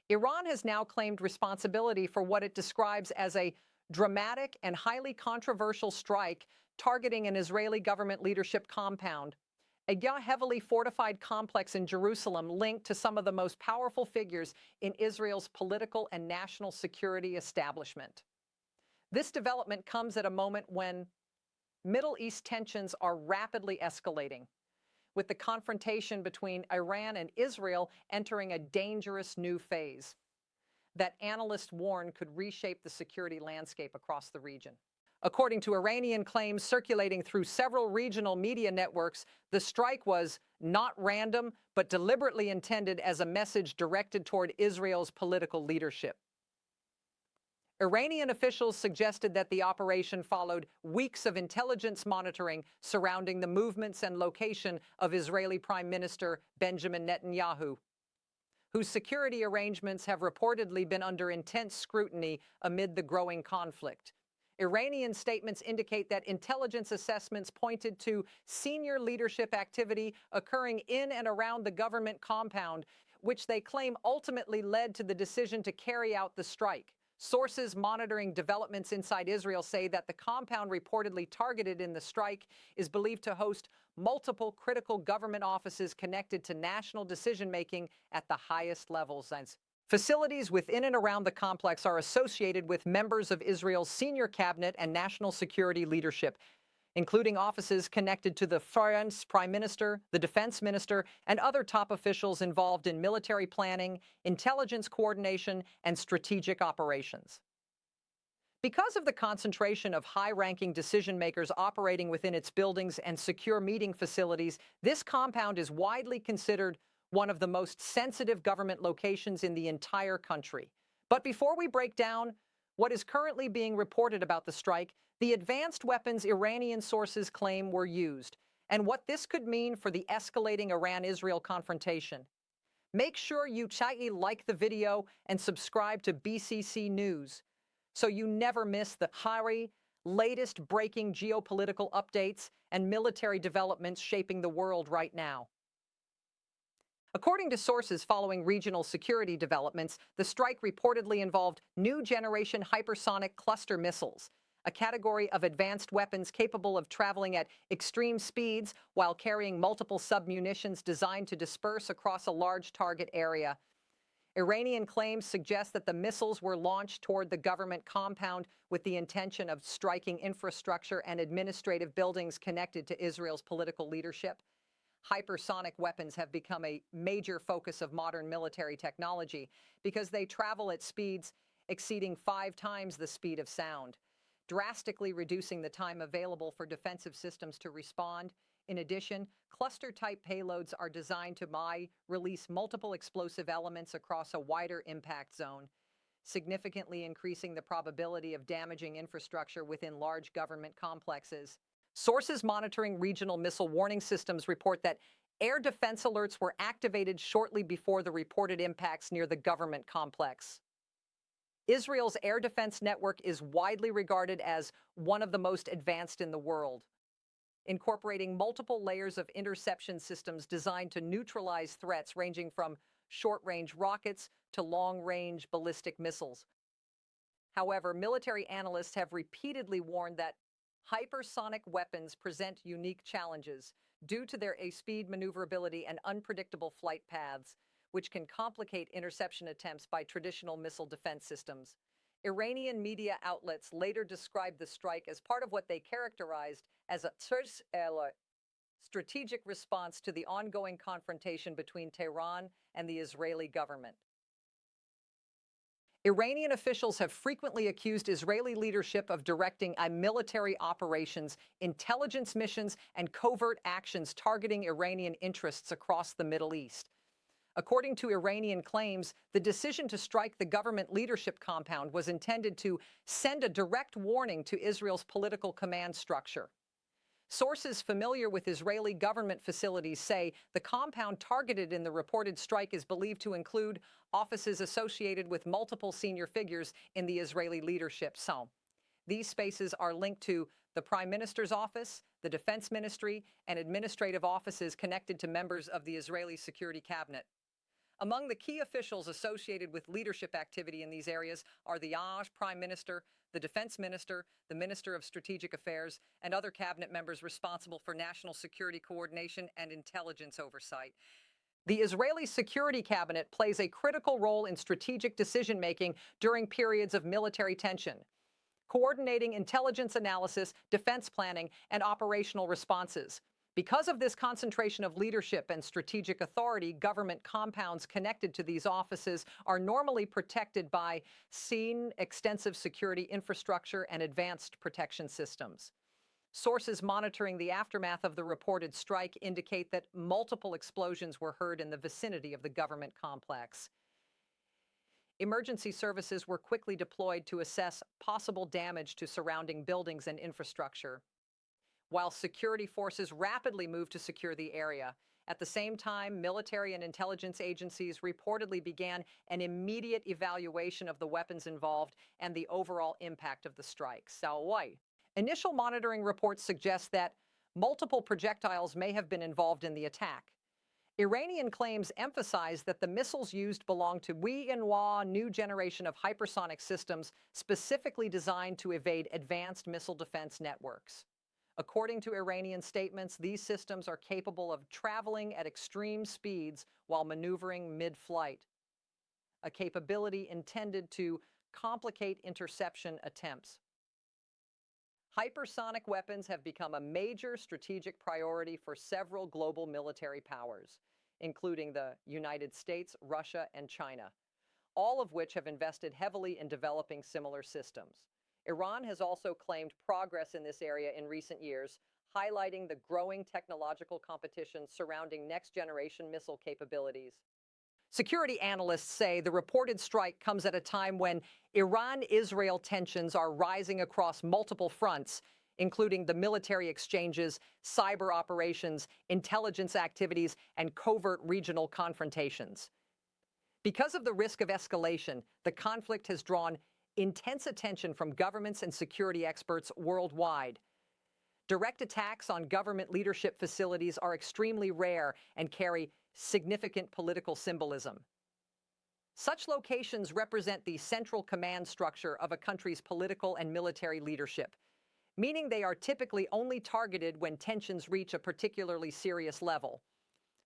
Iran has now claimed responsibility for what it describes as a dramatic and highly controversial strike targeting an Israeli government leadership compound, a heavily fortified complex in Jerusalem linked to some of the most powerful figures in Israel's political and national security establishment. This development comes at a moment when Middle East tensions are rapidly escalating, with the confrontation between Iran and Israel entering a dangerous new phase that analysts warn could reshape the security landscape across the region. According to Iranian claims circulating through several regional media networks, the strike was not random, but deliberately intended as a message directed toward Israel's political leadership. Iranian officials suggested that the operation followed weeks of intelligence monitoring surrounding the movements and location of Israeli Prime Minister Benjamin Netanyahu, whose security arrangements have reportedly been under intense scrutiny amid the growing conflict. Iranian statements indicate that intelligence assessments pointed to senior leadership activity occurring in and around the government compound, which they claim ultimately led to the decision to carry out the strike. Sources monitoring developments inside Israel say that the compound reportedly targeted in the strike is believed to host multiple critical government offices connected to national decision-making at the highest levels. Facilities within and around the complex are associated with members of Israel's senior cabinet and national security leadership, including offices connected to the Finance Prime Minister, the Defense Minister, and other top officials involved in military planning, intelligence coordination, and strategic operations. Because of the concentration of high-ranking decision-makers operating within its buildings and secure meeting facilities, this compound is widely considered one of the most sensitive government locations in the entire country. But before we break down what is currently being reported about the strike, the advanced weapons Iranian sources claim were used, and what this could mean for the escalating Iran-Israel confrontation. Make sure you like the video and subscribe to BCC News so you never miss the latest breaking geopolitical updates and military developments shaping the world right now. According to sources following regional security developments, the strike reportedly involved new generation hypersonic cluster missiles, a category of advanced weapons capable of traveling at extreme speeds while carrying multiple submunitions designed to disperse across a large target area. Iranian claims suggest that the missiles were launched toward the government compound with the intention of striking infrastructure and administrative buildings connected to Israel's political leadership. Hypersonic weapons have become a major focus of modern military technology because they travel at speeds exceeding 5 times the speed of sound, drastically reducing the time available for defensive systems to respond. In addition, cluster-type payloads are designed to release multiple explosive elements across a wider impact zone, significantly increasing the probability of damaging infrastructure within large government complexes. Sources monitoring regional missile warning systems report that air defense alerts were activated shortly before the reported impacts near the government complex. Israel's air defense network is widely regarded as one of the most advanced in the world, incorporating multiple layers of interception systems designed to neutralize threats ranging from short-range rockets to long-range ballistic missiles. However, military analysts have repeatedly warned that hypersonic weapons present unique challenges due to their speed maneuverability and unpredictable flight paths, which can complicate interception attempts by traditional missile defense systems. Iranian media outlets later described the strike as part of what they characterized as a strategic response to the ongoing confrontation between Tehran and the Israeli government. Iranian officials have frequently accused Israeli leadership of directing military operations, intelligence missions, and covert actions targeting Iranian interests across the Middle East. According to Iranian claims, the decision to strike the government leadership compound was intended to send a direct warning to Israel's political command structure. Sources familiar with Israeli government facilities say the compound targeted in the reported strike is believed to include offices associated with multiple senior figures in the Israeli leadership. So, these spaces are linked to the Prime Minister's office, the Defense Ministry, and administrative offices connected to members of the Israeli Security Cabinet. Among the key officials associated with leadership activity in these areas are the Prime Minister, the Defense Minister, the Minister of Strategic Affairs, and other cabinet members responsible for national security coordination and intelligence oversight. The Israeli Security Cabinet plays a critical role in strategic decision-making during periods of military tension, coordinating intelligence analysis, defense planning, and operational responses. Because of this concentration of leadership and strategic authority, government compounds connected to these offices are normally protected by extensive security infrastructure and advanced protection systems. Sources monitoring the aftermath of the reported strike indicate that multiple explosions were heard in the vicinity of the government complex. Emergency services were quickly deployed to assess possible damage to surrounding buildings and infrastructure, while security forces rapidly moved to secure the area. At the same time, military and intelligence agencies reportedly began an immediate evaluation of the weapons involved and the overall impact of the strike. Initial monitoring reports suggest that multiple projectiles may have been involved in the attack. Iranian claims emphasize that the missiles used belong to new generation of hypersonic systems specifically designed to evade advanced missile defense networks. According to Iranian statements, these systems are capable of traveling at extreme speeds while maneuvering mid-flight, a capability intended to complicate interception attempts. Hypersonic weapons have become a major strategic priority for several global military powers, including the United States, Russia, and China, all of which have invested heavily in developing similar systems. Iran has also claimed progress in this area in recent years, highlighting the growing technological competition surrounding next-generation missile capabilities. Security analysts say the reported strike comes at a time when Iran-Israel tensions are rising across multiple fronts, including the military exchanges, cyber operations, intelligence activities, and covert regional confrontations. Because of the risk of escalation, the conflict has drawn intense attention from governments and security experts worldwide. Direct attacks on government leadership facilities are extremely rare and carry significant political symbolism. Such locations represent the central command structure of a country's political and military leadership, meaning they are typically only targeted when tensions reach a particularly serious level.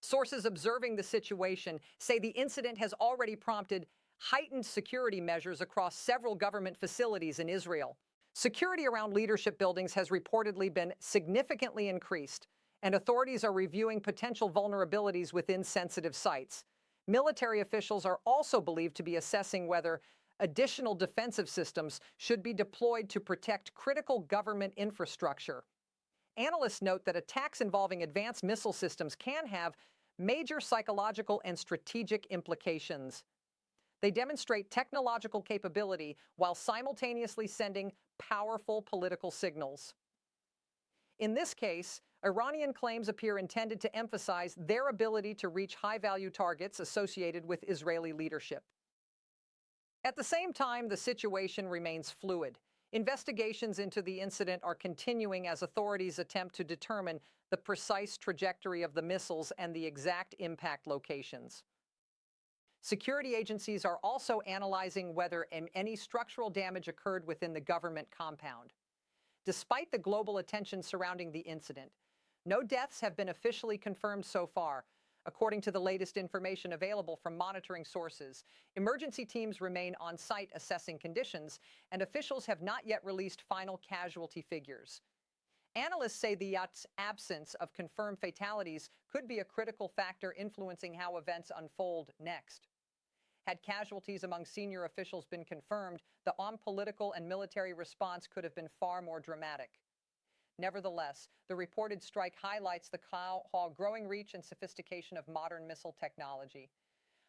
Sources observing the situation say the incident has already prompted heightened security measures across several government facilities in Israel. Security around leadership buildings has reportedly been significantly increased, and authorities are reviewing potential vulnerabilities within sensitive sites. Military officials are also believed to be assessing whether additional defensive systems should be deployed to protect critical government infrastructure. Analysts note that attacks involving advanced missile systems can have major psychological and strategic implications. They demonstrate technological capability while simultaneously sending powerful political signals. In this case, Iranian claims appear intended to emphasize their ability to reach high-value targets associated with Israeli leadership. At the same time, the situation remains fluid. Investigations into the incident are continuing as authorities attempt to determine the precise trajectory of the missiles and the exact impact locations. Security agencies are also analyzing whether any structural damage occurred within the government compound. Despite the global attention surrounding the incident, no deaths have been officially confirmed so far. According to the latest information available from monitoring sources, emergency teams remain on site assessing conditions, and officials have not yet released final casualty figures. Analysts say the absence of confirmed fatalities could be a critical factor influencing how events unfold next. Had casualties among senior officials been confirmed, the political and military response could have been far more dramatic. Nevertheless, the reported strike highlights the growing reach and sophistication of modern missile technology.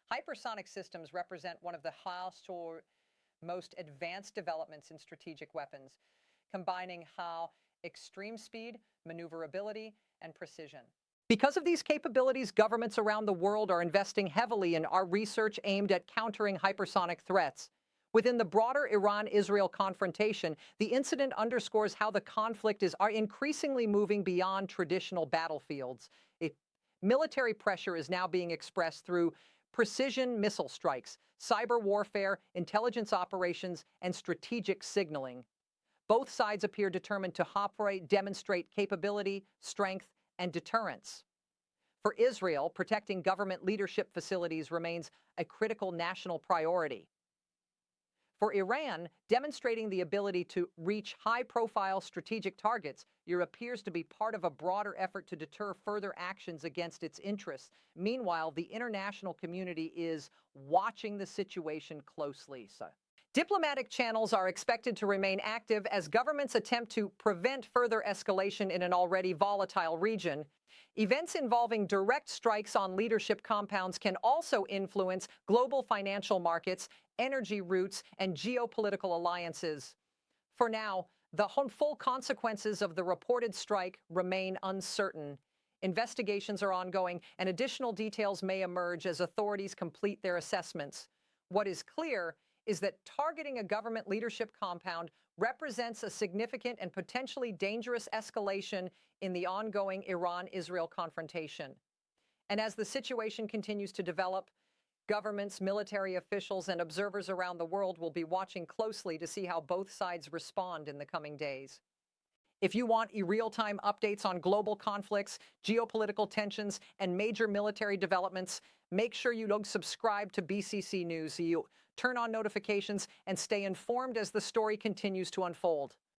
Hypersonic systems represent one of the most advanced developments in strategic weapons, combining extreme speed, maneuverability, and precision. Because of these capabilities, governments around the world are investing heavily in our research aimed at countering hypersonic threats. Within the broader Iran-Israel confrontation, the incident underscores how the conflict is increasingly moving beyond traditional battlefields. Military pressure is now being expressed through precision missile strikes, cyber warfare, intelligence operations, and strategic signaling. Both sides appear determined to demonstrate capability, strength, and deterrence. For Israel, protecting government leadership facilities remains a critical national priority. For Iran, demonstrating the ability to reach high-profile strategic targets appears to be part of a broader effort to deter further actions against its interests. Meanwhile, the international community is watching the situation closely. Diplomatic channels are expected to remain active as governments attempt to prevent further escalation in an already volatile region. Events involving direct strikes on leadership compounds can also influence global financial markets, energy routes, and geopolitical alliances. For now, the full consequences of the reported strike remain uncertain. Investigations are ongoing, and additional details may emerge as authorities complete their assessments. What is clear is that targeting a government leadership compound represents a significant and potentially dangerous escalation in the ongoing Iran-Israel confrontation. And as the situation continues to develop, governments, military officials, and observers around the world will be watching closely to see how both sides respond in the coming days. If you want real-time updates on global conflicts, geopolitical tensions, and major military developments, make sure you subscribe to BCC News so you turn on notifications and stay informed as the story continues to unfold.